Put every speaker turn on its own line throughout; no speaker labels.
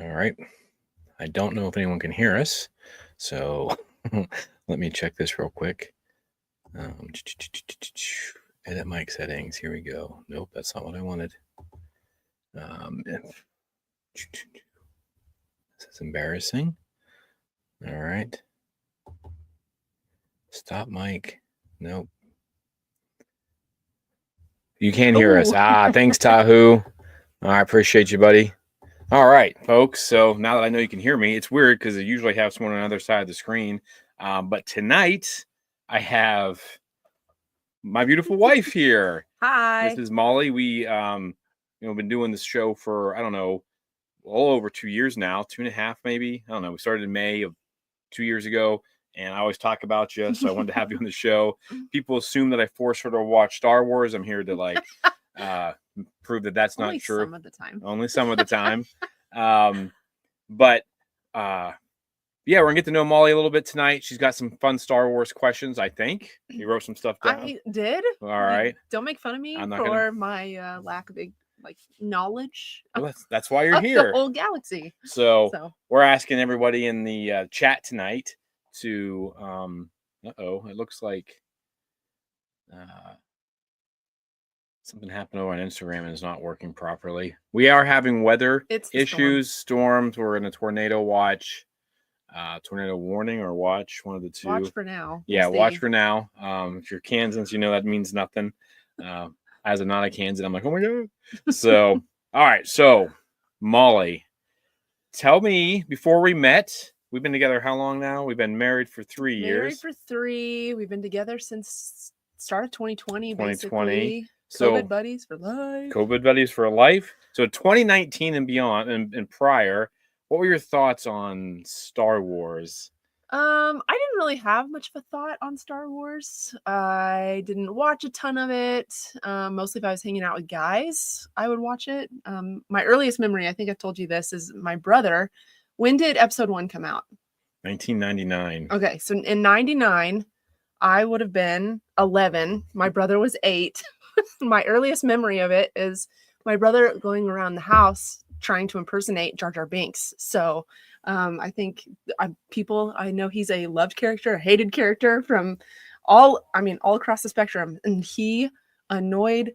All right. I don't know if anyone can hear us, so let me check this real quick. Edit mic settings. Here we go. Nope, that's not what I wanted. This is embarrassing. All right. Stop mic. Nope. You can't hear us. Thanks, Tahu. I appreciate you, buddy. All right, folks. So now that I know you can hear me, it's weird because I usually have someone on the other side of the screen. But tonight I have my beautiful wife here.
Hi.
This is Molly. We been doing this show for, I don't know, all over 2 years now, 2.5 maybe. I don't know. We started in May of 2 years ago, and I always talk about you, so I wanted to have you on the show. People assume that I force her to watch Star Wars. I'm here to prove that that's
Only
not true.
Some of the time.
Only some of the time. Yeah, we're gonna get to know Molly a little bit tonight. She's got some fun Star Wars questions, I think. You wrote some stuff down.
I did.
All right.
Don't make fun of me for my lack of knowledge.
Well, that's why you're here.
The whole galaxy.
So we're asking everybody in the chat tonight to it looks like something happened over on Instagram and it's not working properly. We are having weather issues, storms. We're in a tornado watch, tornado warning or watch, one of the two.
Watch for now.
Yeah, watch for now. If you're Kansans, you know that means nothing. As a not a Kansan, I'm like, oh my God. So, all right. So, Molly, tell me, before we met, we've been together how long now? We've been married for 3 years.
Married for 3. We've been together since start of 2020,
2020.
Basically.
So,
COVID buddies for life.
COVID buddies for life. So 2019 and beyond and prior, what were your thoughts on Star Wars?
I didn't really have much of a thought on Star Wars. I didn't watch a ton of it. Mostly if I was hanging out with guys, I would watch it. My earliest memory, I think I told you this, is my brother. When did episode 1 come out?
1999.
Okay, so in 99, I would have been 11. My brother was 8. My earliest memory of it is my brother going around the house trying to impersonate Jar Jar Binks. So I think I know he's a loved character, a hated character from all across the spectrum. And he annoyed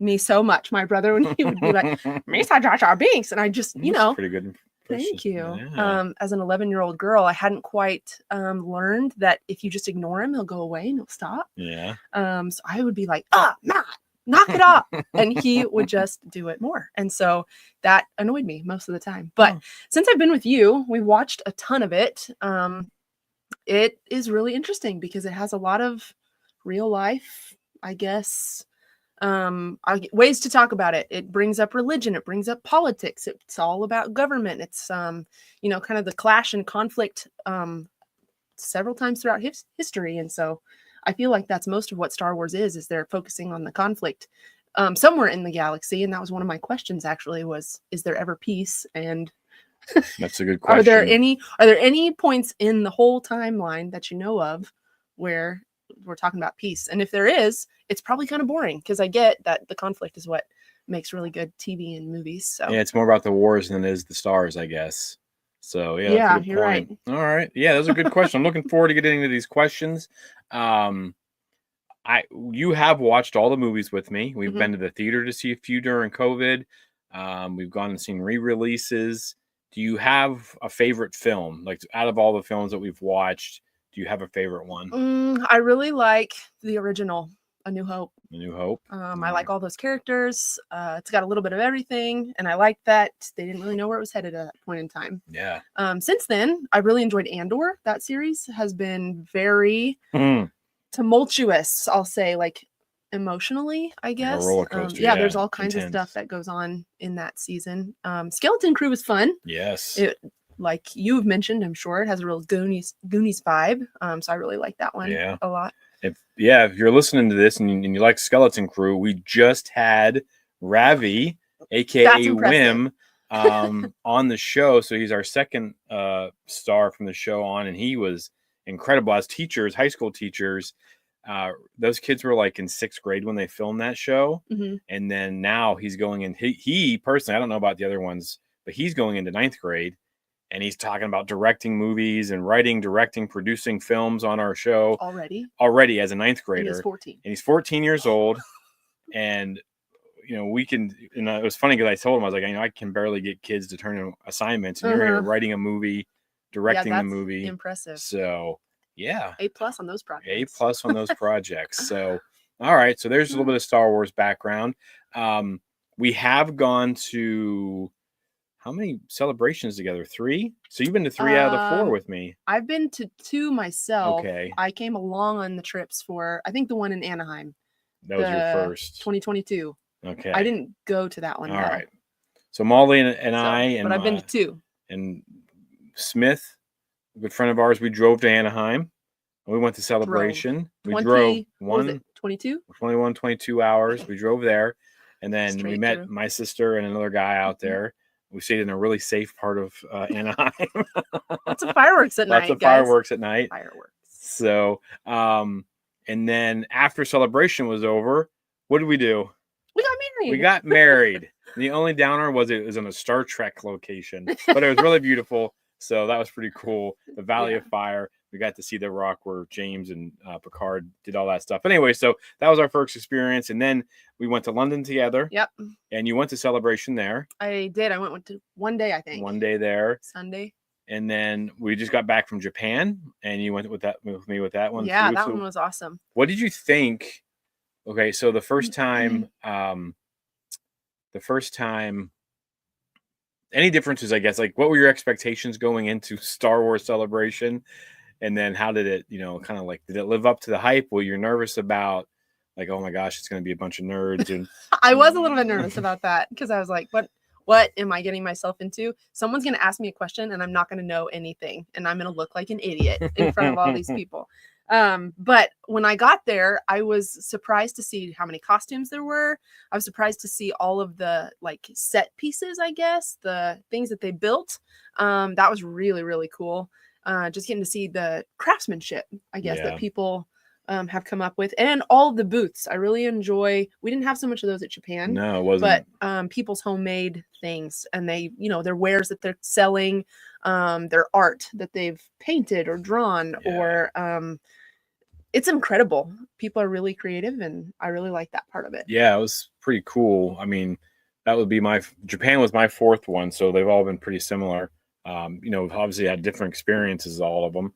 me so much, my brother, when he would be like, Misa Jar Jar Binks. And I just,
pretty good.
Thank you. Yeah. As an 11-year-old girl, I hadn't quite learned that if you just ignore him, he'll go away and he'll stop.
Yeah.
So I would be like, Matt, knock it off. And he would just do it more. And so that annoyed me most of the time. But since I've been with you, we watched a ton of it. It is really interesting because it has a lot of real life, I guess, ways to talk about it. It brings up religion. It brings up politics. It's all about government. It's, kind of the clash and conflict several times throughout history. And so I feel like that's most of what Star Wars is they're focusing on the conflict somewhere in the galaxy. And that was one of my questions, actually, was, is there ever peace? And
that's a good question.
Are there any points in the whole timeline that you know of where we're talking about peace? And if there is, it's probably kind of boring because I get that the conflict is what makes really good TV and movies. So
yeah, it's more about the wars than it is the stars, I guess. So yeah,
that's
a good
you're
point.
Right.
All right, yeah, those are good questions. I'm looking forward to getting into these questions. You have watched all the movies with me. We've been to the theater to see a few during COVID. We've gone and seen re-releases. Do you have a favorite film? Like, out of all the films that we've watched, do you have a favorite one?
I really like the original, A New Hope.
A New Hope.
I like all those characters. It's got a little bit of everything, and I like that they didn't really know where it was headed at that point in time.
Yeah.
Since then, I really enjoyed Andor. That series has been very tumultuous, I'll say, like emotionally, I guess.
Like a roller coaster.
Yeah, there's all kinds of stuff that goes on in that season. Skeleton Crew was fun.
Yes.
Like you've mentioned, I'm sure it has a real Goonies vibe. So I really like that one a lot.
If you're listening to this and you like Skeleton Crew, we just had Ravi, aka Wim, on the show. So he's our second star from the show on, and he was incredible. As teachers, high school teachers, those kids were like in 6th grade when they filmed that show, and then now he's going in. He personally, I don't know about the other ones, but he's going into 9th grade. And he's talking about directing movies and writing, directing, producing films on our show already as a 9th grader.
And he's 14.
And he's 14 years old. And, we can, and it was funny because I told him, I was like, I can barely get kids to turn in assignments. And you're here writing a movie, directing the movie.
Impressive.
So, yeah.
A+ on those projects.
A+ on those projects. So, all right. So there's a little bit of Star Wars background. We have gone to... How many celebrations together? 3? So you've been to 3 out of the 4 with me.
I've been to 2 myself.
Okay.
I came along on the trips for, I think, the one in Anaheim.
That was your first.
2022.
Okay.
I didn't go to that one.
All right. So Molly and I,
but I've been to 2.
And Smith, a good friend of ours, we drove to Anaheim. We went to Celebration. We drove 21, 22 hours. We drove there. And then we met my sister and another guy out there. We stayed in a really safe part of Anaheim.
Lots of fireworks at night.
Lots of fireworks at night.
Fireworks.
So, and then after Celebration was over, what did we do?
We got married.
The only downer was it was in a Star Trek location, but it was really beautiful. So that was pretty cool. The Valley of Fire. We got to see the rock where James and Picard did all that stuff. Anyway, so that was our first experience. And then we went to London together.
Yep.
And you went to Celebration there.
I did. I went to one day, I think.
One day there.
Sunday.
And then we just got back from Japan, and you went with me with that one.
Yeah, that one was awesome.
What did you think? Okay, so the first time, any differences, I guess, like what were your expectations going into Star Wars Celebration? And then how did it, kind of like, did it live up to the hype? Were you nervous about, like, oh my gosh, it's going to be a bunch of nerds? And
I was a little bit nervous about that because I was like, what am I getting myself into? Someone's going to ask me a question and I'm not going to know anything. And I'm going to look like an idiot in front of all these people. But when I got there, I was surprised to see how many costumes there were. I was surprised to see all of the like set pieces, I guess, the things that they built. That was really, really cool. Just getting to see the craftsmanship, I guess, that people have come up with, and all the booths. I really enjoy. We didn't have so much of those at Japan.
No, it wasn't.
But people's homemade things, and they, their wares that they're selling, their art that they've painted or drawn, or it's incredible. People are really creative, and I really like that part of it.
Yeah, it was pretty cool. I mean, that would be Japan was my 4th one, so they've all been pretty similar. Obviously had different experiences, all of them.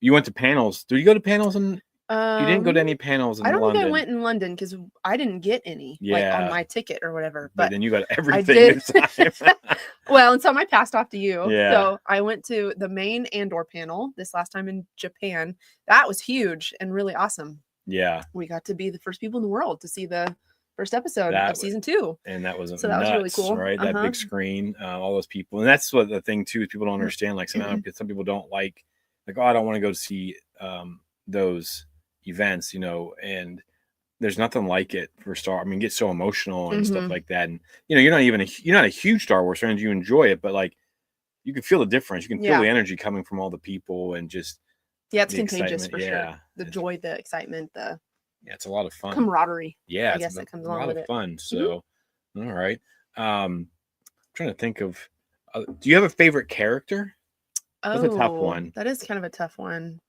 You went to panels. Did you go to panels you didn't go to any panels in London? I don't think
I went in London because I didn't get any on my ticket or whatever. But
then you got everything this time.
Well, and some I passed off to you.
Yeah.
So I went to the main Andor panel this last time in Japan. That was huge and really awesome.
Yeah.
We got to be the first people in the world to see the first episode of season 2.
And that was
that was really cool.
Right? That big screen, all those people. And that's what the thing too is people don't understand. Like some people don't like, oh, I don't want to go see those events, and there's nothing like it for get so emotional and stuff like that. And you're not a huge Star Wars fan. You enjoy it, but like you can feel the difference. You can feel the energy coming from all the people and just
it's contagious for sure. The joy, the excitement,
it's a lot of fun.
Camaraderie.
Yeah,
I guess that comes along with it.
A lot of fun. So, all right. I'm trying to think of. Do you have a favorite character? That's a tough one.
That is kind of a tough one.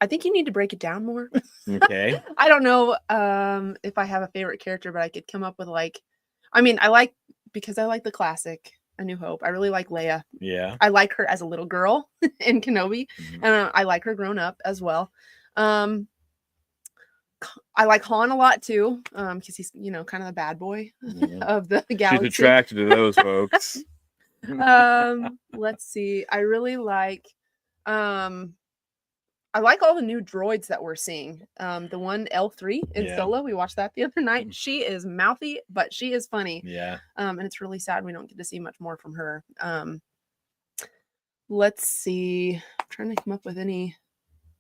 I think you need to break it down more.
Okay.
I don't know if I have a favorite character, but I could come up with because I like the classic A New Hope. I really like Leia.
Yeah.
I like her as a little girl in Kenobi, and I like her grown up as well. I like Han a lot too, because he's kind of the bad boy of the galaxy.
She's attracted to those folks.
Let's see. I really like I like all the new droids that we're seeing. The one L3 in Solo, we watched that the other night. She is mouthy, but she is funny.
Yeah.
And it's really sad we don't get to see much more from her. Let's see. I'm trying to come up with any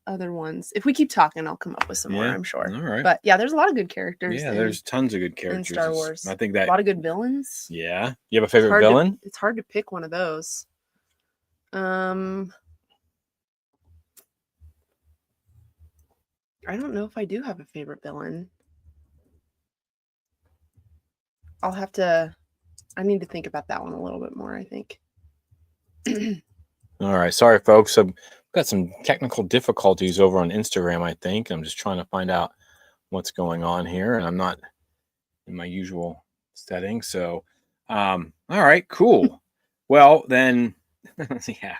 other ones. If we keep talking, I'll come up with some more, I'm sure.
All right.
But yeah, there's a lot of good characters.
Yeah, there's tons of good characters
in Star Wars.
I think that
a lot of good villains.
Yeah. You have a favorite villain?
It's hard to pick one of those. I don't know if I do have a favorite villain. I'll have to I need to think about that one a little bit more, I think.
All right. Sorry, folks. I've got some technical difficulties over on Instagram, I think. I'm just trying to find out what's going on here, and I'm not in my usual setting. So, all right, cool. Well, then, yeah,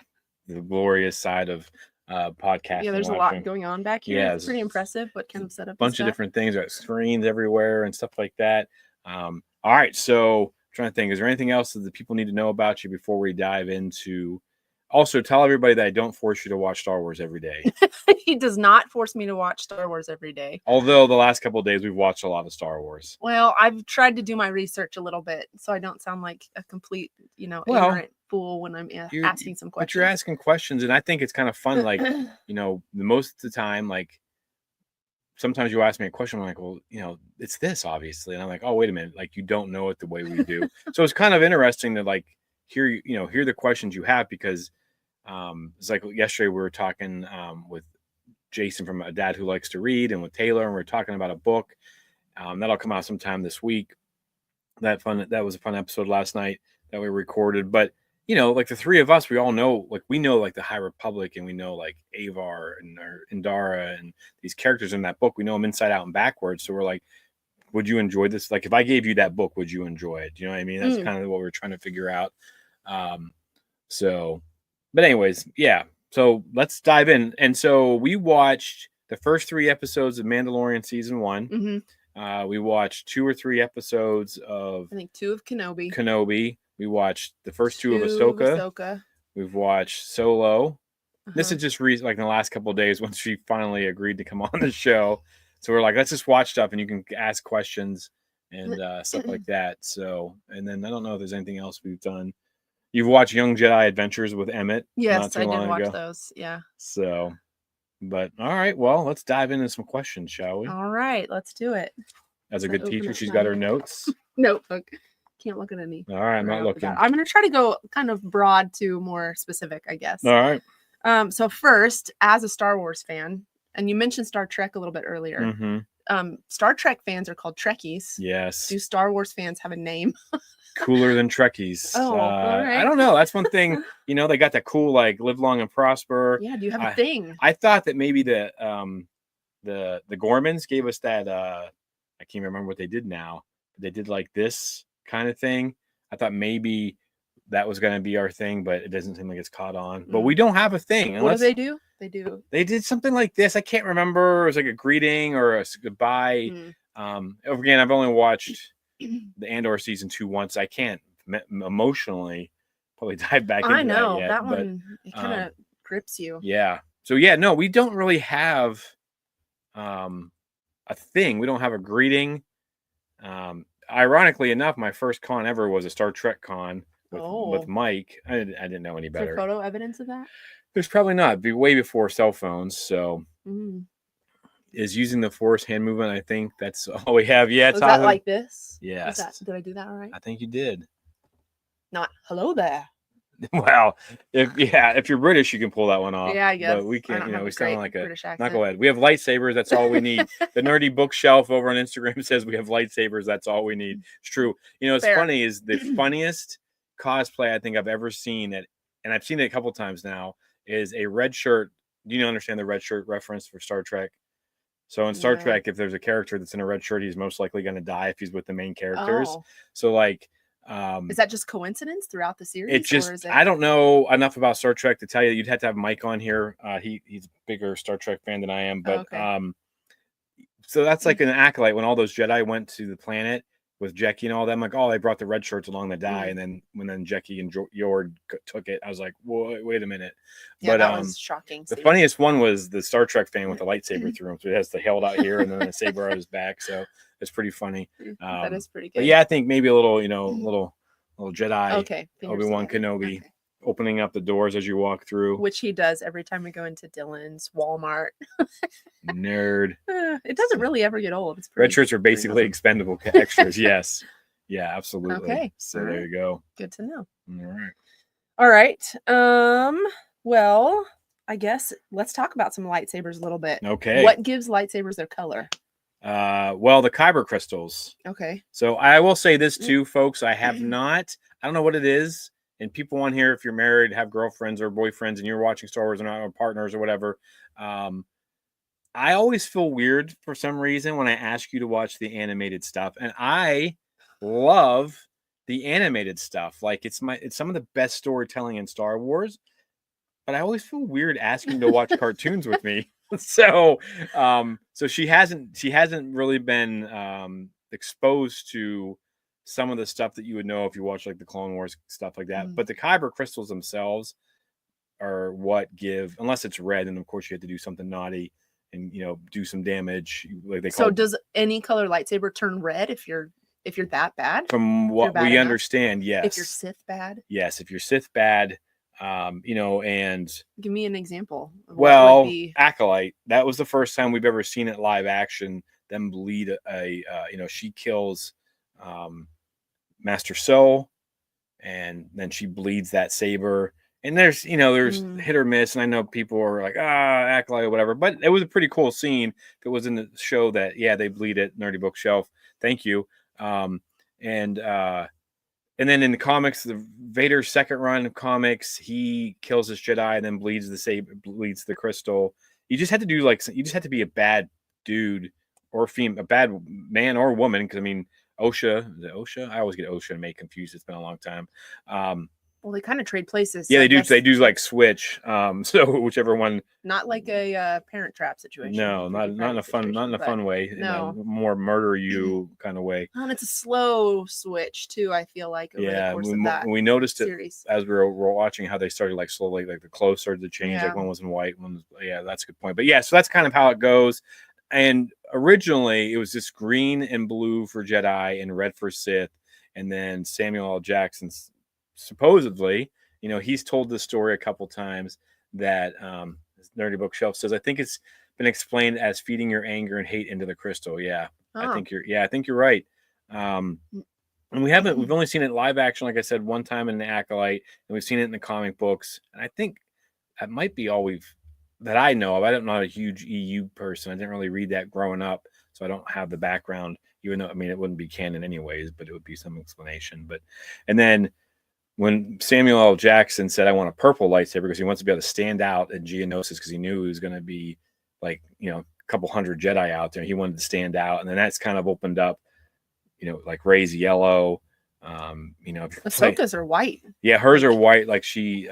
the glorious side of podcasting.
Yeah, there's a lot going on back here.
Yeah,
It's pretty impressive what kind of setup.
Bunch of different things, got screens everywhere and stuff like that. All right, so I'm trying to think, is there anything else that the people need to know about you before we dive into? Also, tell everybody that I don't force you to watch Star Wars every day.
He does not force me to watch Star Wars every day.
Although the last couple of days we've watched a lot of Star Wars.
Well, I've tried to do my research a little bit, so I don't sound like a complete, ignorant fool when I'm asking some questions.
But you're asking questions, and I think it's kind of fun. Like, most of the time, like, sometimes you ask me a question, I'm like, well, it's this, obviously. And I'm like, oh, wait a minute. Like, you don't know it the way we do. So it's kind of interesting to, like, hear the questions you have, because it's like yesterday we were talking with Jason from A Dad Who Likes to Read, and with Taylor, and we are talking about a book that'll come out sometime this week. That was a fun episode last night that we recorded. But like the three of us, we all know, like, we know, like, the High Republic, and we know, like, Avar and Indara and these characters in that book. We know them inside out and backwards. So we're like, would you enjoy this? Like, if I gave you that book, would you enjoy it? Do you know what I mean? That's kind of what we're trying to figure out. But anyways, yeah. So let's dive in. And so we watched the first 3 episodes of Mandalorian season 1.
Mm-hmm.
We watched 2 or 3 episodes of,
I think 2 of Kenobi.
We watched the first 2 of Ahsoka. We've watched Solo. This is just like in the last couple of days, once she finally agreed to come on the show. So we're like, let's just watch stuff, and you can ask questions and stuff like that. So, and then I don't know if there's anything else we've done. You've watched Young Jedi Adventures with Emmett.
Yes, I did watch those. Yeah.
So, but all right, well, let's dive into some questions, shall we?
All right, let's do it.
As a good teacher, she's got her notes.
Notebook. Can't look at any.
All right, I'm not looking.
I'm going to try to go kind of broad to more specific, I guess.
All right.
So first, as a Star Wars fan, and you mentioned Star Trek a little bit earlier.
Mm-hmm.
Star Trek fans are called Trekkies.
Yes.
Do Star Wars fans have a name?
Cooler than Trekkies.
Oh, all right.
I don't know. That's one thing. They got that cool, like, live long and prosper.
Yeah. Do you have a thing?
I thought that maybe the Gormans gave us that. I can't remember what they did now. They did like this kind of thing. I thought maybe that was going to be our thing, but it doesn't seem like it's caught on. But we don't have a thing.
What do they do?
They did something like this. I can't remember. It was like a greeting or a goodbye. Again, I've only watched the Andor season 2 once. I can't emotionally probably dive back into
that yet. I know that
but,
one. It kind of grips you.
Yeah. So yeah, no, we don't really have a thing. We don't have a greeting. Ironically enough, my first con ever was a Star Trek con with Mike. I didn't know any better.
Is there photo evidence of that?
There's probably not. It'd be way before cell phones. So is using the Force hand movement. I think that's all we have. Yeah.
Was that like this?
Yes.
Did I do that all right?
I think you did.
Not hello there.
Well, if you're British, you can pull that one off.
Yeah, I guess.
But we can't. We sound like a
British accent.
knucklehead. We have lightsabers. That's all we need. The nerdy bookshelf over on Instagram says we have lightsabers. That's all we need. It's true. It's funny is the funniest cosplay I think I've ever seen it, and I've seen it a couple times now. Is a red shirt. Do you understand the red shirt reference for Star Trek? So in Star Trek, if there's a character that's in a red shirt, he's most likely going to die if he's with the main characters.
Oh.
So like.
Is that just coincidence throughout the series?
I don't know enough about Star Trek to tell you. You'd have to have Mike on here. He's a bigger Star Trek fan than I am. But so that's like an acolyte when all those Jedi went to the planet with Jackie and all them. Like, they brought the red shirts along to die. And then when Jackie and Yord took it, I was like, wait a minute.
Yeah, that was shocking.
The funniest one was the Star Trek fan with the lightsaber through him. So he has the hilt out here and then the saber on his back. So it's pretty funny.
That is pretty good.
But yeah, I think maybe a little, little Jedi.
Okay.
Obi-Wan Kenobi opening up the doors as you walk through.
Which he does every time we go into Dylan's Walmart.
Nerd.
It doesn't really ever get old. It's
red shirts are basically expendable extras. Yes. Yeah, absolutely.
Okay.
So there you go.
Good to know.
All right.
Well, I guess let's talk about some lightsabers a little bit.
Okay.
What gives lightsabers their color?
Well, the kyber crystals.
Okay.
So I will say this too, folks. I have not. I don't know what it is. And people on here, if you're married, have girlfriends or boyfriends, and you're watching Star Wars or partners or whatever, I always feel weird for some reason when I ask you to watch the animated stuff, and I love the animated stuff. Like it's some of the best storytelling in Star Wars, but I always feel weird asking to watch cartoons with me. So, so she hasn't really been exposed to some of the stuff that you would know if you watch like the Clone Wars stuff like that. But the kyber crystals themselves are what give, unless it's red, and of course you have to do something naughty and do some damage. Like they call.
So does any color lightsaber turn red if you're that bad?
From what we understand, yes.
If you're Sith bad?
Yes, if you're Sith bad, and
give me an example.
Well, Acolyte, that was the first time we've ever seen it live action. Them bleed she kills Master Soul, and then she bleeds that saber. And there's hit or miss, and I know people are like, Acolyte or whatever, but it was a pretty cool scene. If it was in the show that, they bleed it, Nerdy Bookshelf. Thank you. And then in the comics, the Vader's second run of comics, he kills his Jedi and then bleeds the crystal. You just had to be a bad dude or a bad man or woman. Because I mean, Osha, is it Osha? I always get Osha and make confused. It's been a long time.
Well, they kind of trade places.
Yeah, they do. They do like switch. So whichever one.
Not like a Parent Trap situation.
No, not in a fun way. No, more murder you kind of way.
And it's a slow switch too. I feel like.
We noticed series. It as we were watching how they started like slowly, like the clothes started to change. Like one was in white, one was. Yeah, that's a good point. But yeah, so that's kind of how it goes. And originally, it was just green and blue for Jedi and red for Sith, and then Samuel L. Jackson's. Supposedly, he's told this story a couple times that Nerdy Bookshelf says, I think it's been explained as feeding your anger and hate into the crystal. Yeah, I think you're right. And we've only seen it live action, like I said, one time in the Acolyte, and we've seen it in the comic books. And I think that might be all that I know of. I'm not a huge EU person. I didn't really read that growing up, so I don't have the background, even though, it wouldn't be canon anyways, but it would be some explanation. And then when Samuel L. Jackson said, I want a purple lightsaber because he wants to be able to stand out in Geonosis because he knew he was going to be like, a couple hundred Jedi out there. He wanted to stand out. And then that's kind of opened up, like Rey's yellow.
Ahsoka's are white.
Yeah, hers are white. Like she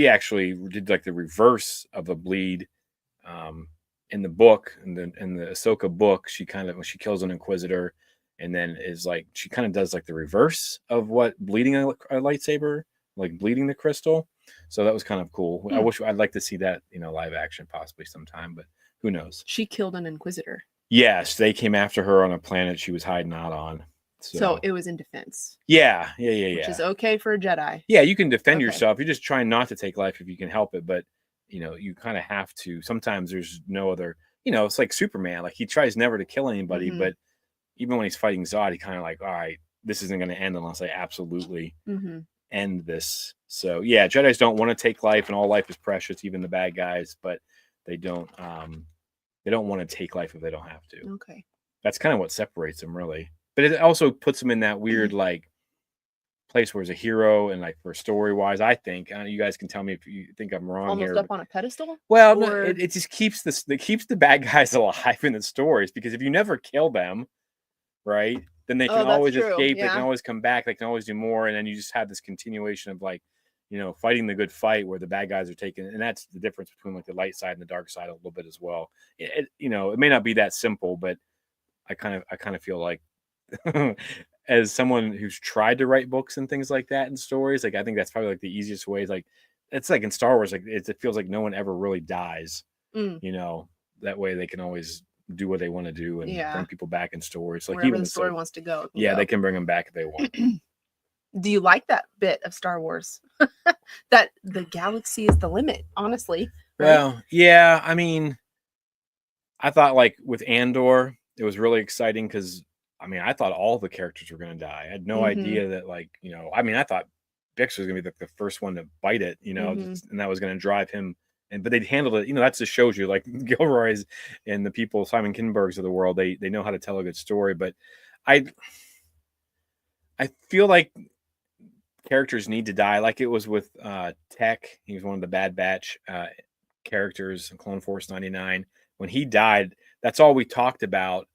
actually did like the reverse of the bleed in the book. In the Ahsoka book, she kind of, when she kills an Inquisitor, and then is like, she kind of does like the reverse of what bleeding a lightsaber, like bleeding the crystal. So that was kind of cool. I'd like to see that, live action possibly sometime, but who knows?
She killed an Inquisitor.
Yes, they came after her on a planet she was hiding out on.
So it was in defense.
Yeah.
Which is okay for a Jedi.
Yeah, you can defend yourself. You're just trying not to take life if you can help it, but you kind of have to. Sometimes there's no other. It's like Superman. Like he tries never to kill anybody, but even when he's fighting Zod, he kind of like, all right, this isn't going to end unless I absolutely end this. So yeah, Jedis don't want to take life, and all life is precious, even the bad guys. But they don't want to take life if they don't have to.
Okay,
that's kind of what separates them, really. But it also puts them in that weird like place where he's a hero, and like for story wise, I think you guys can tell me if you think I'm wrong.
Almost up on a pedestal.
Well, no, it just keeps the bad guys alive in the stories, because if you never kill them, right, then they can always escape. Yeah. They can always come back. They can always do more, and then you just have this continuation of like, fighting the good fight where the bad guys are taken, and that's the difference between like the light side and the dark side a little bit as well. It may not be that simple, but I kind of feel like as someone who's tried to write books and things like that and stories, like I think that's probably like the easiest way. Like it's like in Star Wars, like it feels like no one ever really dies. That way they can always do what they want to do and bring people back in stories. Like
wherever
even
the story wants to go.
They can bring them back if they want.
Do you like that bit of Star Wars? That the galaxy is the limit, honestly.
Right? Well, yeah. I mean, I thought like with Andor, it was really exciting because I thought all the characters were going to die. I had no idea that I thought Bix was going to be the first one to bite it, and that was going to drive him but they handled it. That just shows you, like, Gilroy's and the people, Simon Kinberg's of the world, they know how to tell a good story. But I feel like characters need to die, like it was with Tech. He was one of the Bad Batch characters in Clone Force 99. When he died, that's all we talked about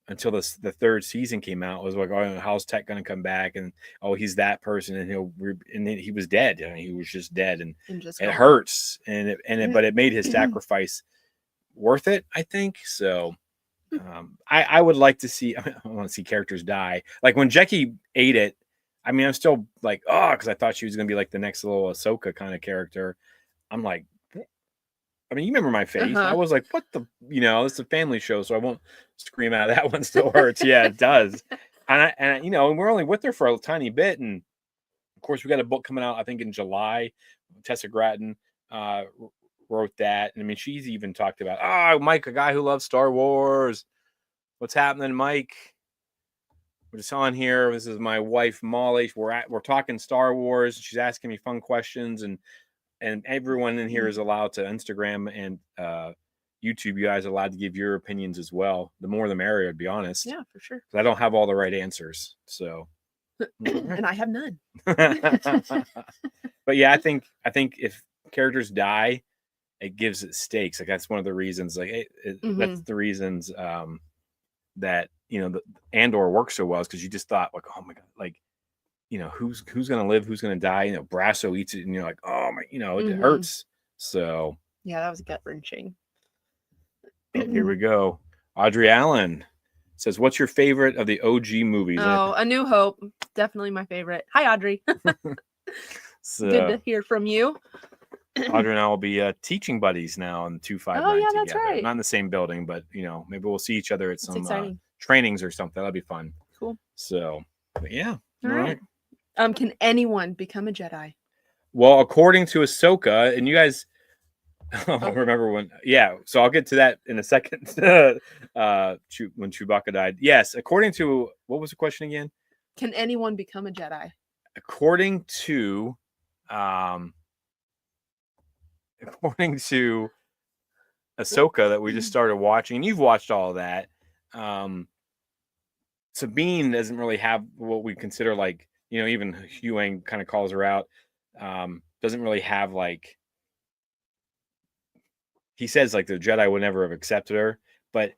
until the third season came out. It was like, oh, how's Tech going to come back? And oh, he's that person, and then he was dead. I mean, he was just dead, and it hurts, but it made his sacrifice worth it, I think. So I would like to see. I want to see characters die. Like when Jackie ate it. I mean, I'm still like, oh, because I thought she was going to be like the next little Ahsoka kind of character. I'm like, I mean, you remember my face. I was like, what the, it's a family show, so I won't scream out. That one still hurts. Yeah, it does. And we're only with her for a tiny bit. And of course, we got a book coming out, I think, in July. Tessa Gratton wrote that. And I mean, she's even talked about, Mike, a guy who loves Star Wars. What's happening, Mike? We're just on here. This is my wife, Molly. We're talking Star Wars. She's asking me fun questions, and everyone in here is allowed to Instagram and YouTube. You guys are allowed to give your opinions as well. The more the merrier, to be honest.
Yeah, for sure.
I don't have all the right answers, so
and I have none.
But yeah, I think if characters die, it gives it stakes. Like that's one of the reasons. Like that's the reasons that the Andor works so well, is because you just thought like, oh my god, like who's gonna live, who's gonna die. Brasso eats it, and you're like, oh my, it hurts. So
yeah, that was gut wrenching.
Here we go. Audrey Allen says, "What's your favorite of the OG movies?"
Oh, A New Hope, definitely my favorite. Hi, Audrey. So, good to hear from you.
Audrey and I will be teaching buddies now in 259.
Oh yeah,
together.
That's right.
Not in the same building, but maybe we'll see each other at some trainings or something. That'll be fun.
Cool.
So, but yeah.
All right. Can anyone become a Jedi?
Well, according to Ahsoka, and you guys remember when? Yeah. So I'll get to that in a second. When Chewbacca died. Yes. According to, what was the question again?
Can anyone become a Jedi?
According to Ahsoka that we just started watching, and you've watched all of that. Sabine doesn't really have what we consider like, even Hugh Wang kind of calls her out. Doesn't really have like, he says like the Jedi would never have accepted her, but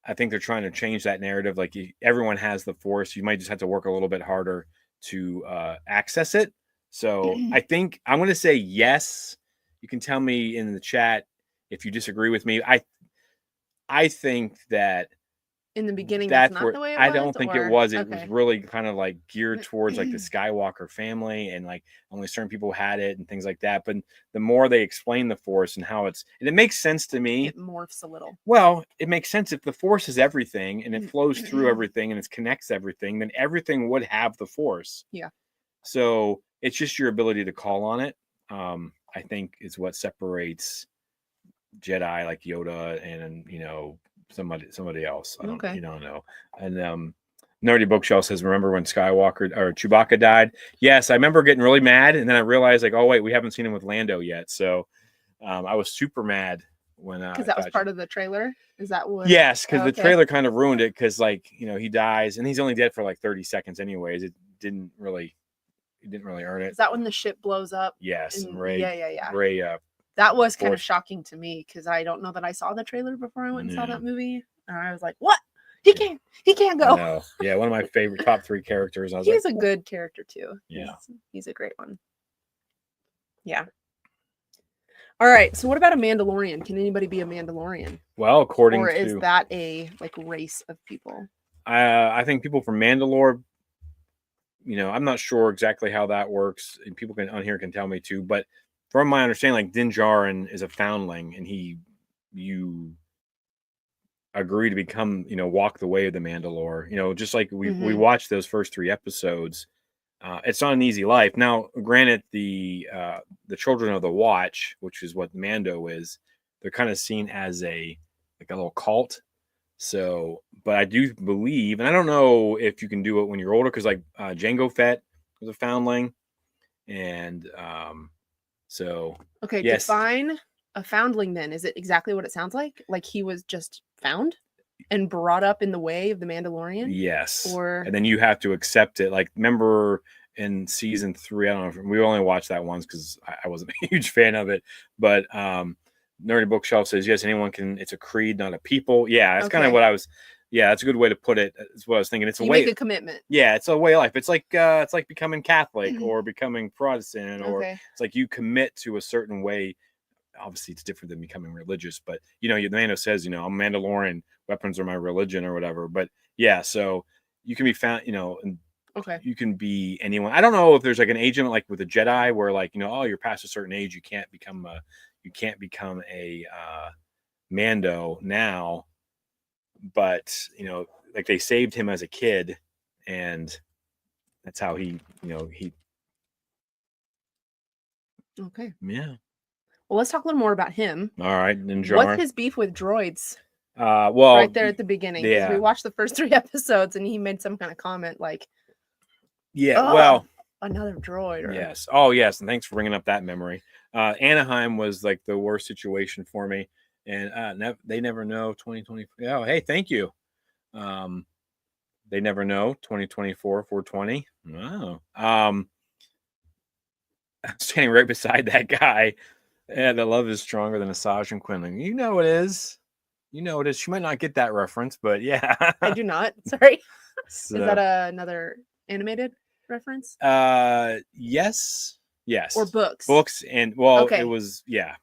I think they're trying to change that narrative. Like everyone has the Force. You might just have to work a little bit harder to access it. So I think I'm going to say yes. You can tell me in the chat if you disagree with me. I think that
in the beginning, that's not the way it was?
I don't think it was. It was really kind of like geared towards like the Skywalker family, and like only certain people had it and things like that. But the more they explain the Force and how it makes sense to me.
It morphs a little.
Well, it makes sense if the Force is everything and it flows through everything and it connects everything, then everything would have the Force.
Yeah.
So it's just your ability to call on it. I think is what separates Jedi like Yoda and somebody else. I don't know. And Nerdy Bookshelf says, remember when Skywalker or Chewbacca died? Yes, I remember getting really mad, and then I realized like, oh wait, we haven't seen him with Lando yet. So I was super mad when
because that was part of the trailer. Is that what?
Yes, because the trailer kind of ruined it. Because like he dies, and he's only dead for like 30 seconds anyways. It didn't really earn it.
Is that when the ship blows up?
Yes,
and
Rey.
Yeah.
Rey.
That was kind of shocking to me because I don't know that I saw the trailer before I went and saw that movie. And I was like, what? He can't go.
No. Yeah, one of my favorite top 3 characters.
He's a good character too.
Yeah.
He's a great one. Yeah. All right. So what about a Mandalorian? Can anybody be a Mandalorian?
Well, according
to... Or is that a like race of people?
I think people from Mandalore, I'm not sure exactly how that works. And people on here can tell me too, but from my understanding, like Din Djarin is a foundling, and you agree to become, walk the way of the Mandalore. Just like we watched those first 3 episodes. It's not an easy life. Now, granted, the Children of the Watch, which is what Mando is, they're kind of seen as a little cult. So, but I do believe, and I don't know if you can do it when you're older, because like Jango Fett was a foundling, and so
okay, yes. Define a foundling then? Is it exactly what it sounds like? Like he was just found and brought up in the way of the Mandalorian?
Yes.
Or
and then you have to accept it. Like, remember in season 3, I don't know if we only watched that once because I wasn't a huge fan of it, but Nerdy Bookshelf says, yes, anyone can, it's a creed, not a people. Yeah, that's kind of
Okay.
what I was, yeah, that's a good way to put it. That's what I was thinking. It's a
you
way,
make a commitment.
yeah, it's a way of life. It's like becoming Catholic or becoming Protestant, or
Okay.
it's like you commit to a certain way. Obviously it's different than becoming religious, but the Mando says, I'm Mandalorian, weapons are my religion or whatever. But yeah, so you can be found, and
Okay.
you can be anyone. I don't know if there's like an agent like with a Jedi where like, oh, you're past a certain age, you can't become a Mando now, but like they saved him as a kid, and that's how he
Okay.
yeah.
Well, let's talk a little more about him.
All right, Ninja.
What's his beef with droids?
Well,
right there at the beginning, because
yeah.
we watched the first 3 episodes and he made some kind of comment like,
yeah,
"Oh,
well,
another droid." Or,
yes. Oh, yes. And thanks for bringing up that memory. Anaheim was like the worst situation for me, and they never know 2020. Oh, hey, thank you. They never know 2024 420. Wow. Standing right beside that guy. Yeah, the love is stronger than Asajj and Quinlan. You know it is. You know it is. She might not get that reference, but yeah.
I do not. Sorry.
So,
is that another animated reference?
Yes.
Or books?
Books, and well,
Okay.
it was, yeah.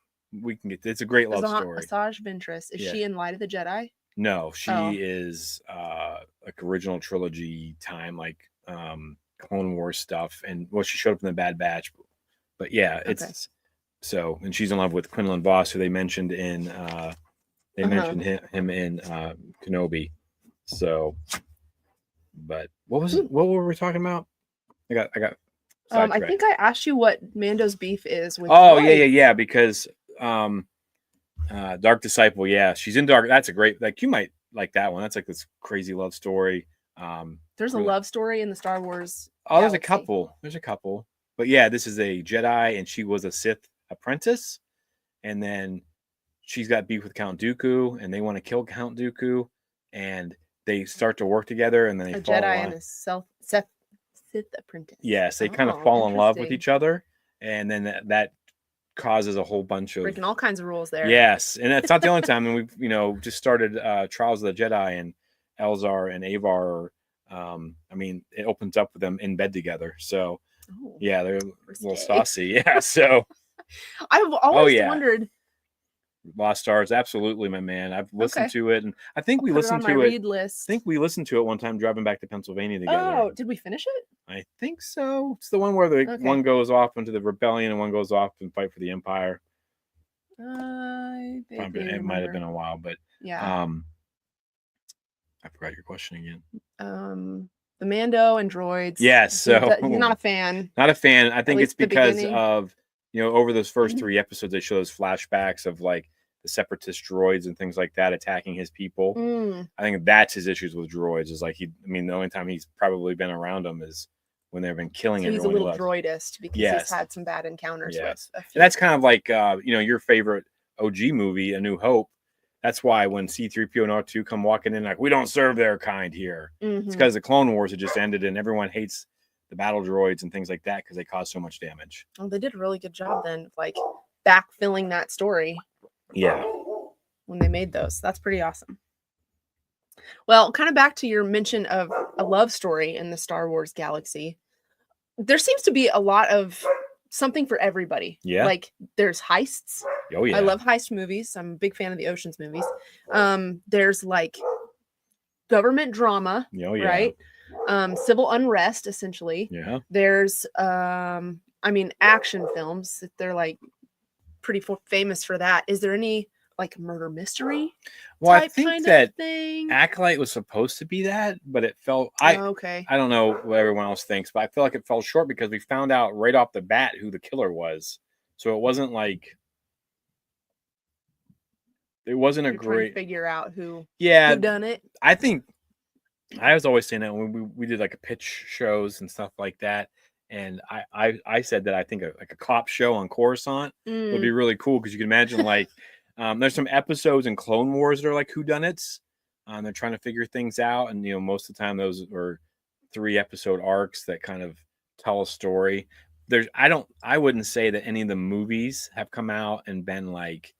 We can get, it's a great love story.
Asajj Ventress. Is she in Light of the Jedi?
No, she is like original trilogy time, like Clone Wars stuff, and well, she showed up in the Bad Batch. But yeah, it's so, and she's in love with Quinlan Voss, who they mentioned in mentioned him in Kenobi. So, but what were we talking about? I got
I think I asked you what Mando's beef is with.
Oh,
droids.
yeah, because Dark Disciple, yeah, she's in Dark. That's a great, like, you might like that one. That's like this crazy love story.
There's a love story in the Star Wars.
Oh, there's a couple. But yeah, this is a Jedi, and she was a Sith apprentice, and then she's got beef with Count Dooku, and they want to kill Count Dooku, and they start to work together, and then they fall
Jedi
in
and a Sith apprentice.
Yes, they kind of fall in love with each other, and then that causes a whole bunch of
breaking all kinds of rules there.
Yes, and that's not the only time. And we've just started Trials of the Jedi, and Elzar and Avar. I mean, it opens up with them in bed together. So yeah, they're a little saucy. Yeah, so
I've always wondered.
Lost Stars, absolutely, my man. I've listened to it, and I think we listened to
it. List.
I think we listened to it one time driving back to Pennsylvania together.
Oh, did we finish it?
I think so. It's the one where one goes off into the rebellion and one goes off and fight for the Empire. It might have been a while, but
yeah.
I forgot your question again.
The Mando and droids.
Yes, so
he's not a fan.
Not a fan. I think it's because of over those first 3 episodes, they show those flashbacks of like the separatist droids and things like that attacking his people. I think that's his issues with droids. Is like the only time he's probably been around them is when they've been killing everyone.
He's a little droidist because he's had some bad encounters with.
And that's kind of like your favorite OG movie, A New Hope. That's why when C-3PO and R2 come walking in, like, we don't serve their kind here. It's because the Clone Wars had just ended and everyone hates the battle droids and things like that because they cause so much damage.
Well, they did a really good job then, like backfilling that story.
Yeah.
When they made those. That's pretty awesome. Well, kind of back to your mention of a love story in the Star Wars galaxy. There seems to be a lot of something for everybody.
Yeah.
Like there's heists.
Oh, yeah.
I love heist movies. I'm a big fan of the Ocean's movies. There's like government drama, right? Civil unrest, essentially.
Yeah.
There's action films. They're like pretty famous for that. Is there any like murder mystery?
Well, I think that Acolyte was supposed to be that, but it felt I don't know what everyone else thinks, but I feel like it fell short because we found out right off the bat who the killer was. So it wasn't like it wasn't a great
figure out who done it.
I think I was always saying that when we did like a pitch shows and stuff like that, And I said that I think like a cop show on Coruscant would be
Mm,
really cool because you can imagine like there's some episodes in Clone Wars that are like whodunits. They're trying to figure things out, and most of the time those are 3 episode arcs that kind of tell a story. I wouldn't say that any of the movies have come out and been like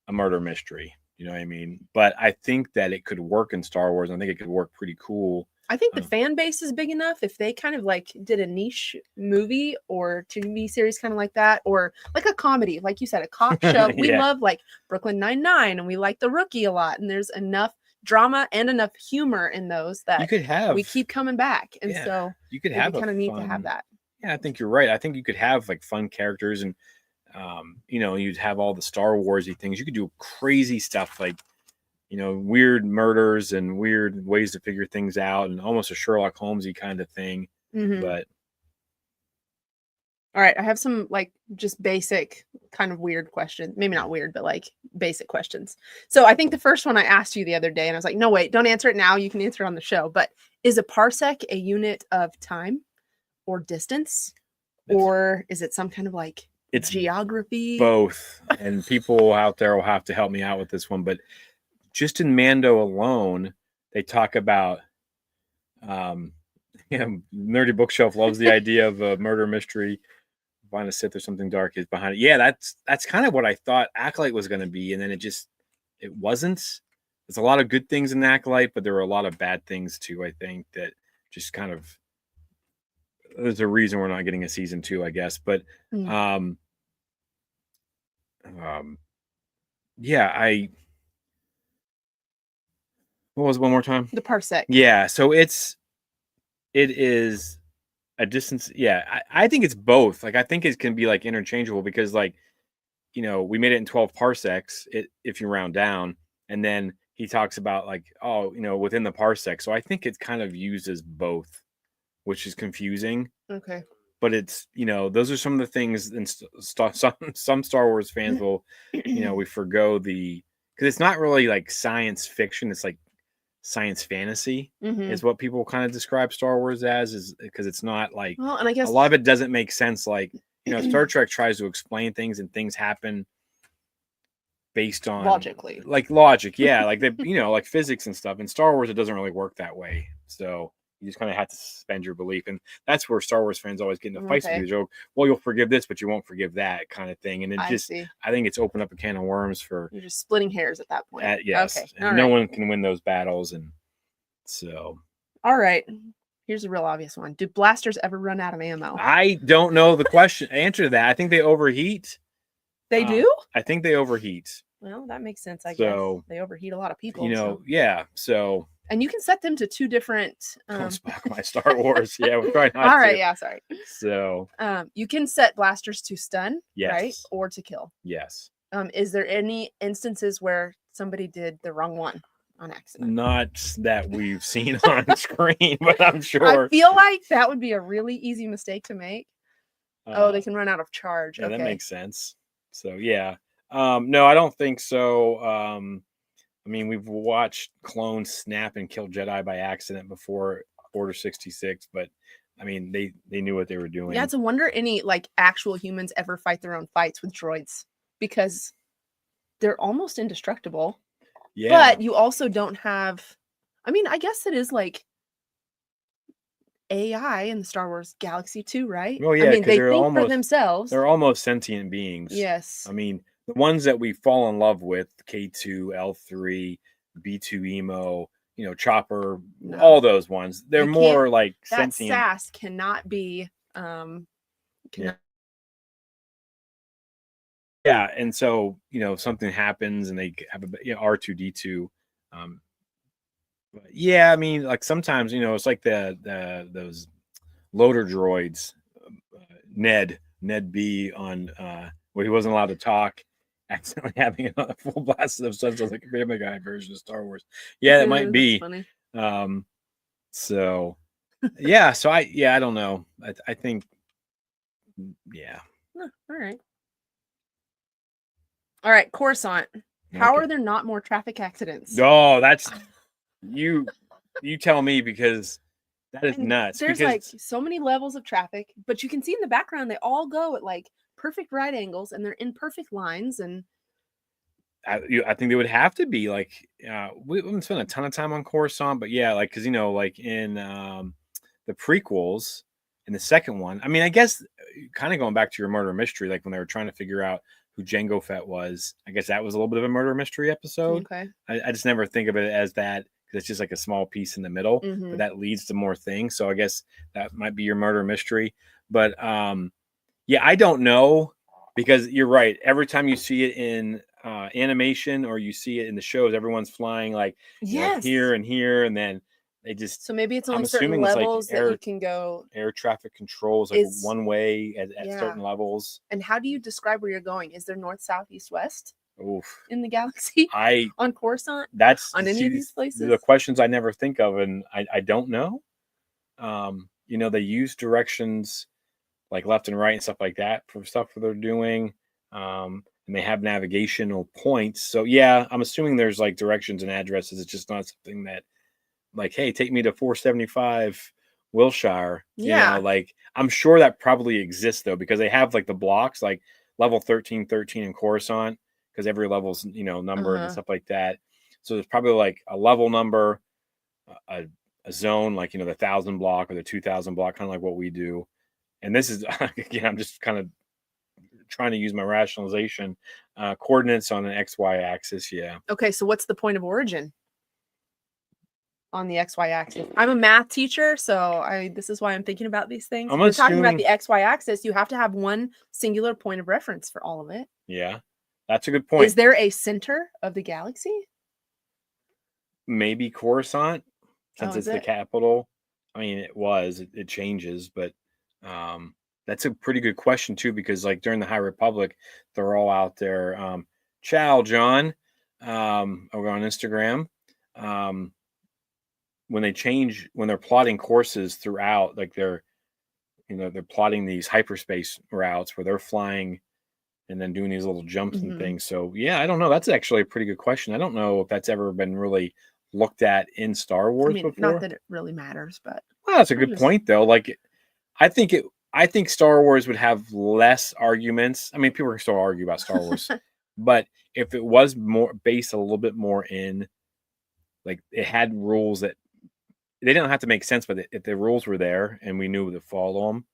a murder mystery. You know what I mean? But I think that it could work in Star Wars. I think it could work pretty cool.
I think the fan base is big enough if they kind of like did a niche movie or TV series kind of like that, or like a comedy, like you said, a cop show. We
Yeah.
love like Brooklyn Nine-Nine, and we like The Rookie a lot, and there's enough drama and enough humor in those
You
that
could have
we keep coming back. And
yeah,
so
you could
it'd
have
be
a
kind of neat to
fun
have that.
Yeah, I think you're right. I think you could have like fun characters and you'd have all the Star Warsy things. You could do crazy stuff like weird murders and weird ways to figure things out and almost a Sherlock Holmesy kind of thing.
Mhm.
But
All right, I have some like just basic kind of weird questions. Maybe not weird, but like basic questions. So I think the first one I asked you the other day, and I was like, no, wait, don't answer it now. You can answer it on the show. But is a parsec a unit of time or distance? Or is it some kind of like
it's
geography?
both. And people out there will have to help me out with this one. But just in Mando alone, they talk about Nerdy Bookshelf loves the idea of a murder mystery. Find a Sith or something dark is behind it. Yeah, that's kind of what I thought Acolyte was going to be, and then it wasn't. There's a lot of good things in Acolyte, but there were a lot of bad things too. I think that just kind of there's a reason we're not getting a season 2, I guess. But
Mm.
yeah, what was it one more time?
The parsec.
Yeah, so it is a distance. Yeah, I think it's both. Like I think it can be like interchangeable because like we made it in 12 parsecs if you round down, and then he talks about like within the parsec. So I think it kind of uses both, which is confusing.
Okay.
But it's those are some of the things, and some Star Wars fans will we forgo because it's not really like science fiction. It's like science fantasy is what people kind of describe Star Wars as, is because it's not like
Well, and I guess
a lot of it doesn't make sense. Like Star Trek tries to explain things and things happen based on
logically,
like logic. Yeah, like they like physics and stuff. In Star Wars, it doesn't really work that way. So you just kind of have to suspend your belief, and that's where Star Wars fans always get into fights with you. Joke, well, you'll forgive this, but you won't forgive that kind of thing. And it I think it's opened up a can of worms for
you're just splitting hairs at that point.
Yes,
okay.
And no one can win those battles, and so.
All right. Here's a real obvious one. Do blasters ever run out of ammo?
I don't know the answer to that. I think they overheat.
They do?
I think they overheat.
Well, that makes sense, I guess. They overheat a lot of people.
Yeah. So.
And you can set them to 2 different.
Don't spock my Star Wars. Yeah, we're trying not
All right.
to.
Yeah. Sorry.
So.
You can set blasters to stun,
yes.
right, or to kill.
Yes.
Is there any instances where somebody did the wrong one on accident?
Not that we've seen on screen, but I'm sure.
I feel like that would be a really easy mistake to make. They can run out of charge.
Yeah,
okay.
That makes sense. So yeah. No, I don't think so. I mean, we've watched clones snap and kill Jedi by accident before Order 66, but I mean, they knew what they were doing.
Yeah, it's a wonder any like actual humans ever fight their own fights with droids, because they're almost indestructible. Yeah. But you also don't have, I mean, I guess it is like AI in the Star Wars galaxy too, right?
Well, yeah,
I mean, they think for themselves.
They're almost sentient beings.
Yes.
I mean, the ones that we fall in love with, K2, L3, B2 Emo, Chopper, all those ones, they're more like sentient.
That sass cannot be
Yeah, and so something happens and they have a R2D2. But yeah, I mean, like sometimes it's like those loader droids, Ned B on where he wasn't allowed to talk, accidentally having a full blast of stuff. So like a Family Guy version of Star Wars. Yeah, it might be.
Funny.
So yeah, I don't know. I think yeah.
All right, Coruscant. How are there not more traffic accidents?
Oh, that's you tell me, because That is nuts.
There's
because
like so many levels of traffic, but you can see in the background they all go at like perfect right angles and they're in perfect lines. And
I think they would have to be like we haven't spent a ton of time on Coruscant, but yeah, like because like in the prequels in the second one, I mean, I guess kind of going back to your murder mystery, like when they were trying to figure out who Jango Fett was, I guess that was a little bit of a murder mystery episode.
okay.
I just never think of it as that because it's just like a small piece in the middle, but that leads to more things. So I guess that might be your murder mystery. But yeah, I don't know because you're right. Every time you see it in animation or you see it in the shows, everyone's flying like
Yes.
here and here, and then they just.
So maybe it's
I'm
only certain
assuming it's like
levels that you can go.
air traffic controls like
Is
one way at
yeah.
certain levels.
And how do you describe where you're going? Is there north, south, east, west
Oof.
in the galaxy on Coruscant?
That's
on any of these places?
The questions I never think of, and I don't know. They use directions like left and right and stuff like that for stuff that they're doing. And they have navigational points. So yeah, I'm assuming there's like directions and addresses. It's just not something that like, hey, take me to 475 Wilshire.
Yeah.
Like I'm sure that probably exists though, because they have like the blocks like level 1313 in Coruscant, because every level's numbered and stuff like that. So there's probably like a level number, a zone, like the 1,000 block or the 2,000 block, kind of like what we do. And this is again, I'm just kind of trying to use my rationalization. Coordinates on an XY axis. Yeah.
Okay, so what's the point of origin on the XY axis? I'm a math teacher, so this is why I'm thinking about these things. If we're talking about the XY axis, you have to have one singular point of reference for all of it.
Yeah, that's a good point.
Is there a center of the galaxy?
Maybe Coruscant, since it's the capital. I mean, it changes, but that's a pretty good question too, because like during the High Republic, they're all out there. Ciao, John, over on Instagram. When they're plotting courses throughout, like they're plotting these hyperspace routes where they're flying and then doing these little jumps and things. So yeah, I don't know. That's actually a pretty good question. I don't know if that's ever been really looked at in Star Wars before.
Not that it really matters, but
well, that's a good point though. Like, I think Star Wars would have less arguments. I mean, people can still argue about Star Wars, but if it was more based a little bit more in, like, it had rules that they didn't have to make sense, but if the rules were there and we knew to follow them,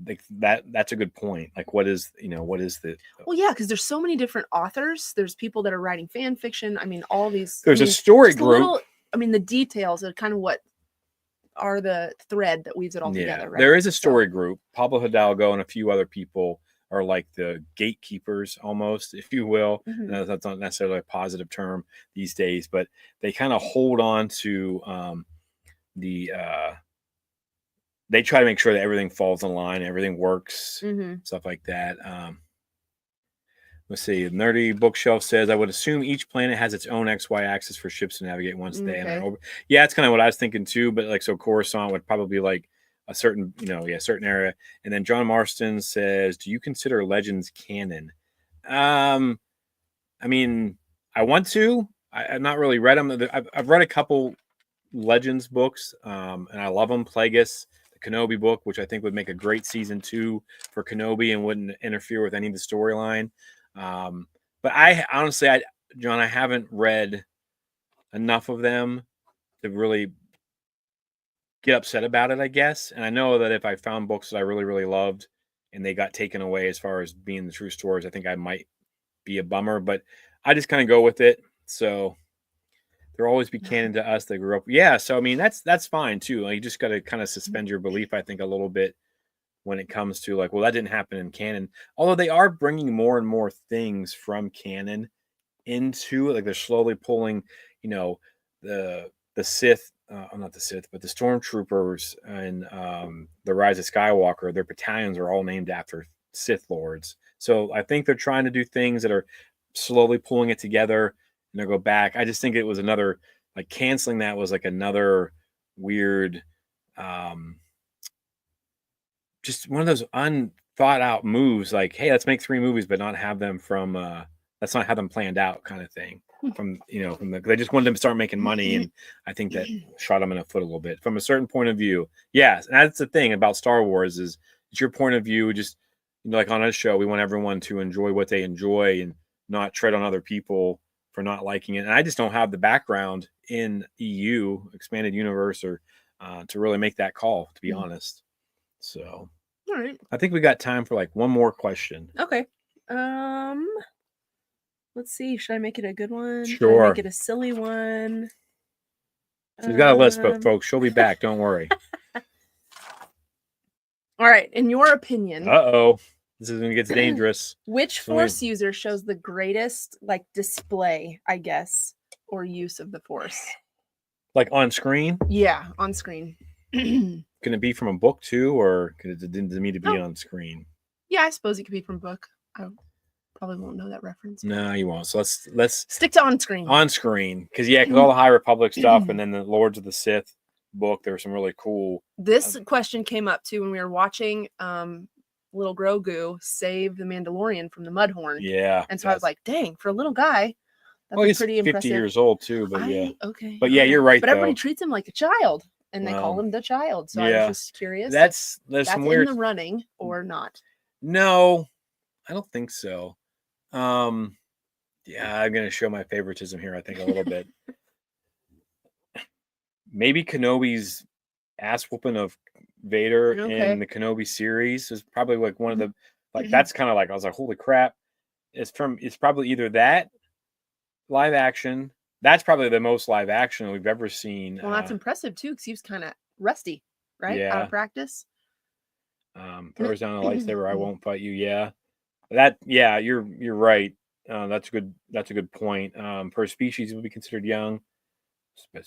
like that's a good point. Like, what is the?
Well, yeah, because there's so many different authors. There's people that are writing fan fiction. I mean, all these.
There's a story group.
The details are kind of what are the thread that weaves it all together. Right?
There is a story group. Pablo Hidalgo and a few other people are like the gatekeepers, almost, if you will. No, that's not necessarily a positive term these days, but they kind of hold on to they try to make sure that everything falls in line, everything works, stuff like that. Let's see. Nerdy Bookshelf says, I would assume each planet has its own XY axis for ships to navigate once they enter. Yeah, that's kind of what I was thinking too. But like, so Coruscant would probably be like a certain, certain area. And then John Marston says, do you consider Legends canon? I mean, I want to. I've not really read them. I've read a couple Legends books, and I love them. Plagueis, the Kenobi book, which I think would make a great season 2 for Kenobi and wouldn't interfere with any of the storyline. But I honestly, John, I haven't read enough of them to really get upset about it, I guess. And I know that if I found books that I really, really loved and they got taken away as far as being the true stories, I think I might be a bummer, but I just kind of go with it. So there'll always be canon to us that grew up. Yeah. So, I mean, that's fine too. Like, you just got to kind of suspend your belief, I think, a little bit when it comes to like, well, that didn't happen in canon. Although they are bringing more and more things from canon into it. Like, they're slowly pulling, the Sith, not the Sith, but the Stormtroopers and the Rise of Skywalker, their battalions are all named after Sith Lords. So I think they're trying to do things that are slowly pulling it together and they'll go back. I just think it was another, like, canceling that was like another weird, just one of those unthought out moves. Like, hey, let's make 3 movies, but not have them from, not that's not how them planned out, kind of thing. They just wanted them to start making money, and I think that shot them in the foot a little bit from a certain point of view. Yes, and that's the thing about Star Wars is it's your point of view. Just like on our show, we want everyone to enjoy what they enjoy and not tread on other people for not liking it. And I just don't have the background in EU expanded universe or to really make that call, to be honest. So,
all right,
I think we got time for like one more question.
Okay. Let's see. Should I make it a good one?
Sure.
Should I make it a silly one?
She's got a list, but folks, she'll be back. Don't worry.
All right. In your opinion,
this is when it gets dangerous.
Which Force user shows the greatest display, I guess, or use of the Force?
Like on screen?
Yeah, on screen.
Can it be from a book too, or does it need to be on screen?
Yeah, I suppose it could be from a book. I probably won't know that reference.
No, you won't. So let's
stick to on screen.
On screen, because all the High Republic stuff, and then the Lords of the Sith book, there were some really cool.
This question came up too when we were watching little Grogu save the Mandalorian from the Mudhorn.
Yeah,
and so I was like, dang, for a little guy.
He's pretty 50 impressive. Years old too, but
okay.
But yeah, you're right.
But everybody treats him like a child, and they call him the child. So I was just curious.
That's some weird
in the running or not?
No, I don't think so. I'm gonna show my favoritism here. I think a little bit. Maybe Kenobi's ass whooping of Vader in the Kenobi series is probably like one of the that's kind of like I was like, holy crap! It's probably either that. Live action. That's probably the most live action we've ever seen.
Well, that's impressive too, because he was kind of rusty, right?
Yeah.
Out of practice.
Throws down a lightsaber. I won't fight you. Yeah. You're right. That's a good point. Per species would be considered young. But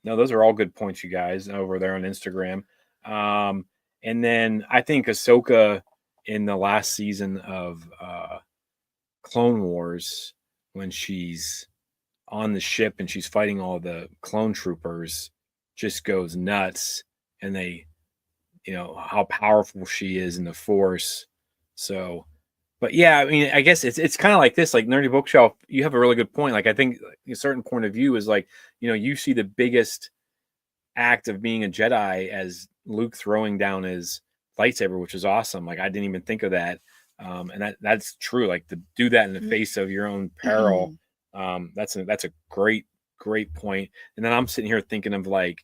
those are all good points, you guys, over there on Instagram. And then I think Ahsoka in the last season of Clone Wars, when she's on the ship and she's fighting all the clone troopers, just goes nuts. And they, how powerful she is in the Force. So, but yeah, I mean, I guess it's kind of like this, like Nerdy Bookshelf. You have a really good point. Like, I think a certain point of view is like, you see the biggest act of being a Jedi as Luke throwing down his lightsaber, which is awesome. Like, I didn't even think of that. And that's true. Like, to do that in the face of your own peril. That's a great point. And then I'm sitting here thinking of like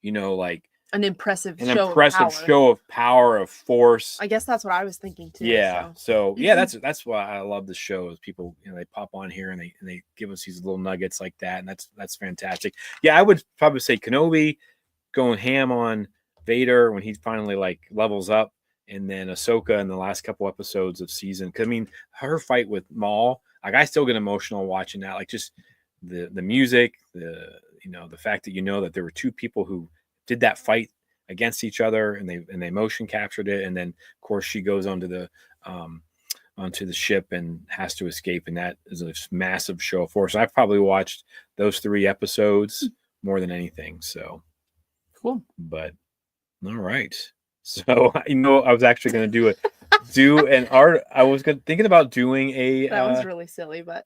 an impressive show of power, of force.
I guess that's what I was thinking too.
Yeah. So that's why I love the show is people, they pop on here and they give us these little nuggets like that. And that's fantastic. Yeah. I would probably say Kenobi going ham on Vader when he finally like levels up, and then Ahsoka in the last couple episodes of season. 'Cause I mean, her fight with Maul, like I still get emotional watching that. Like just the music, the fact that that there were two people who did that fight against each other, and they motion captured it, and then of course she goes onto the ship and has to escape, and that is a massive show of force. I've probably watched those 3 episodes more than anything. So
cool.
But all right. So I was actually going to do an art. I was thinking about doing a.
That was really silly, but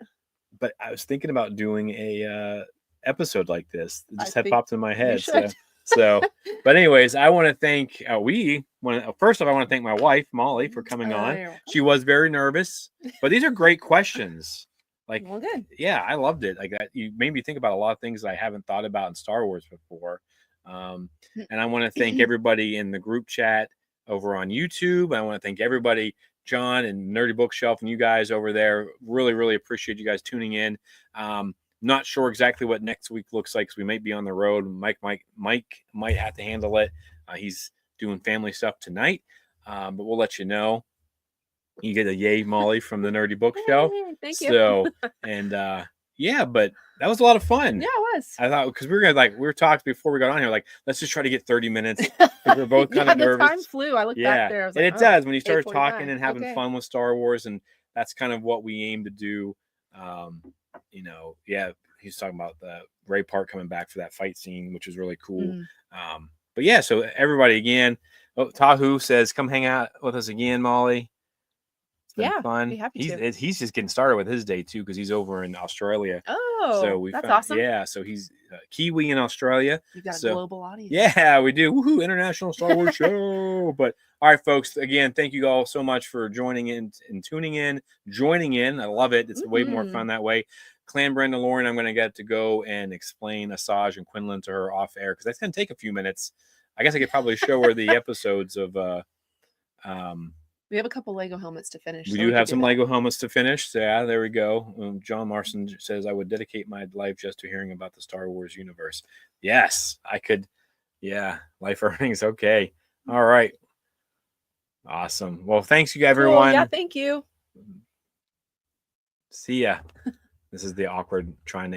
I was thinking about doing a episode like this. It just had popped in my head. So, but anyways, I want to thank. First off, I want to thank my wife Molly for coming on. She was very nervous, but these are great questions. Like,
well, good.
Yeah, I loved it. Like that, you made me think about a lot of things I haven't thought about in Star Wars before. And I want to thank everybody in the group chat over on YouTube. I want to thank everybody, John and Nerdy Bookshelf and you guys over there. Really, really appreciate you guys tuning in. Not sure exactly what next week looks like because we might be on the road. Mike might have to handle it. He's doing family stuff tonight, but we'll let you know. You get a yay, Molly, from the Nerdy Bookshelf.
Thank you.
So, and but that was a lot of fun.
Yeah, it was.
I thought because we were talking before we got on here, like let's just try to get 30 minutes. We're both kind of nervous.
The time flew. I looked back there. I was
and it does when you start talking and having fun with Star Wars, and that's kind of what we aim to do. He's talking about the Ray Park coming back for that fight scene, which is really cool. But yeah, so everybody again. Tahu says, "Come hang out with us again, Molly." been
Yeah,
fun.
be happy to.
He's just getting started with his day too because he's over in Australia.
Oh,
So we
that's
found,
awesome.
yeah. So he's Kiwi in Australia.
You've got a
So
global audience.
yeah, we do. Woohoo! International Star Wars show. But all right, folks. Again, thank you all so much for joining in and tuning in, joining in. I love it. It's way more fun that way. Clan Brenda Lauren, I'm going to get to go and explain Asajj and Quinlan to her off air because that's going to take a few minutes. I guess I could probably show her the episodes of.
We have a couple Lego helmets to finish.
We
so
do have some
that.
Lego helmets to finish. So yeah, there we go. John Marston says, I would dedicate my life just to hearing about the Star Wars universe. Yes, I could. Yeah, life earnings. Okay. All right. Awesome. Well, thanks you everyone.
Cool. Yeah, thank you.
See ya. This is the awkward trying to